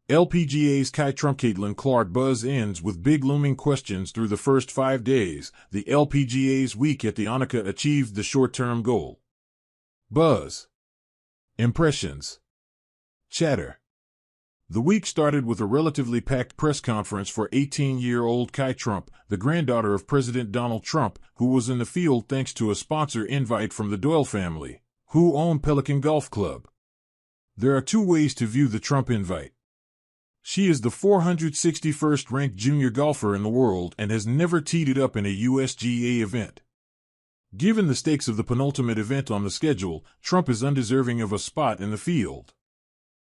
LPGA's Kai Trump-Caitlin Clark buzz ends with big looming questions through the first 5 days. The LPGA's week at the Annika achieved the short-term goal. Buzz. Impressions. Chatter. The week started with a relatively packed press conference for 18-year-old Kai Trump, the granddaughter of President Donald Trump, who was in the field thanks to a sponsor invite from the Doyle family, who own Pelican Golf Club. There are 2 ways to view the Trump invite. She is the 461st ranked junior golfer in the world and has never teed it up in a USGA event. Given the stakes of the penultimate event on the schedule, Trump is undeserving of a spot in the field.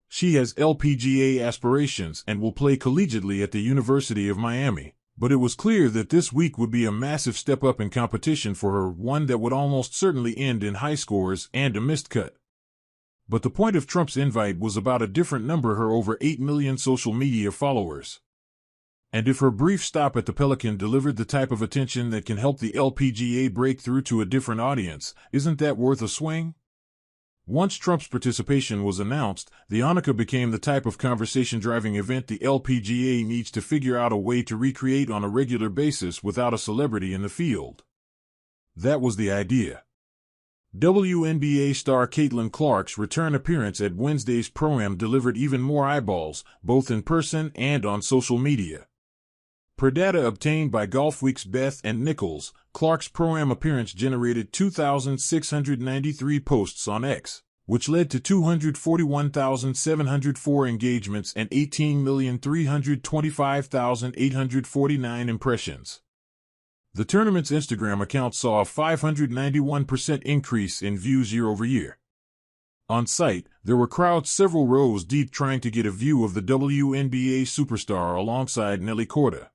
She has LPGA aspirations and will play collegiately at the University of Miami, but it was clear that this week would be a massive step up in competition for her, one that would almost certainly end in high scores and a missed cut. But the point of Trump's invite was about a different number: her over 8 million social media followers. And if her brief stop at the Pelican delivered the type of attention that can help the LPGA break through to a different audience, isn't that worth a swing? Once Trump's participation was announced, the Annika became the type of conversation-driving event the LPGA needs to figure out a way to recreate on a regular basis without a celebrity in the field. That was the idea. WNBA star Caitlin Clark's return appearance at Wednesday's Pro-Am delivered even more eyeballs, both in person and on social media. Per data obtained by GolfWeek's Beth and Nichols, Clark's Pro-Am appearance generated 2,693 posts on X, which led to 241,704 engagements and 18,325,849 impressions. The tournament's Instagram account saw a 591% increase in views year-over-year. On site, there were crowds several rows deep trying to get a view of the WNBA superstar alongside Nelly Korda.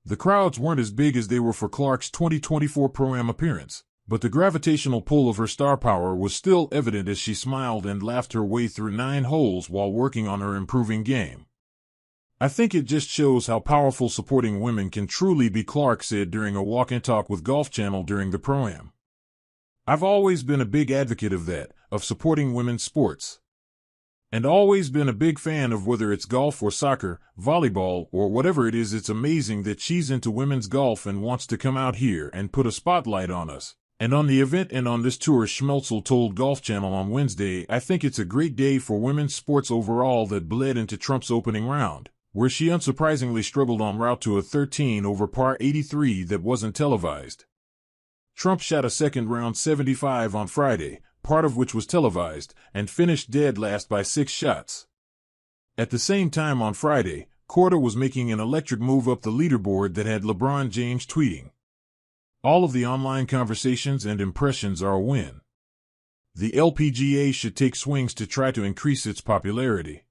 The crowds weren't as big as they were for Clark's 2024 Pro-Am appearance, but the gravitational pull of her star power was still evident as she smiled and laughed her way through 9 holes while working on her improving game. "I think it just shows how powerful supporting women can truly be," Clark said during a walk-in talk with Golf Channel during the Pro-Am. "I've always been a big advocate of that, of supporting women's sports. And always been a big fan of whether it's golf or soccer, volleyball, or whatever it is. It's amazing that she's into women's golf and wants to come out here and put a spotlight on us and on the event and on this tour," Schmelzel told Golf Channel on Wednesday. "I think it's a great day for women's sports overall that bled into Trump's opening round, where she unsurprisingly struggled en route to a 13 over par 83 that wasn't televised. Trump shot a second round 75 on Friday, part of which was televised, and finished dead last by 6 shots. At the same time on Friday, Korda was making an electric move up the leaderboard that had LeBron James tweeting, "All of the online conversations and impressions are a win." The LPGA should take swings to try to increase its popularity.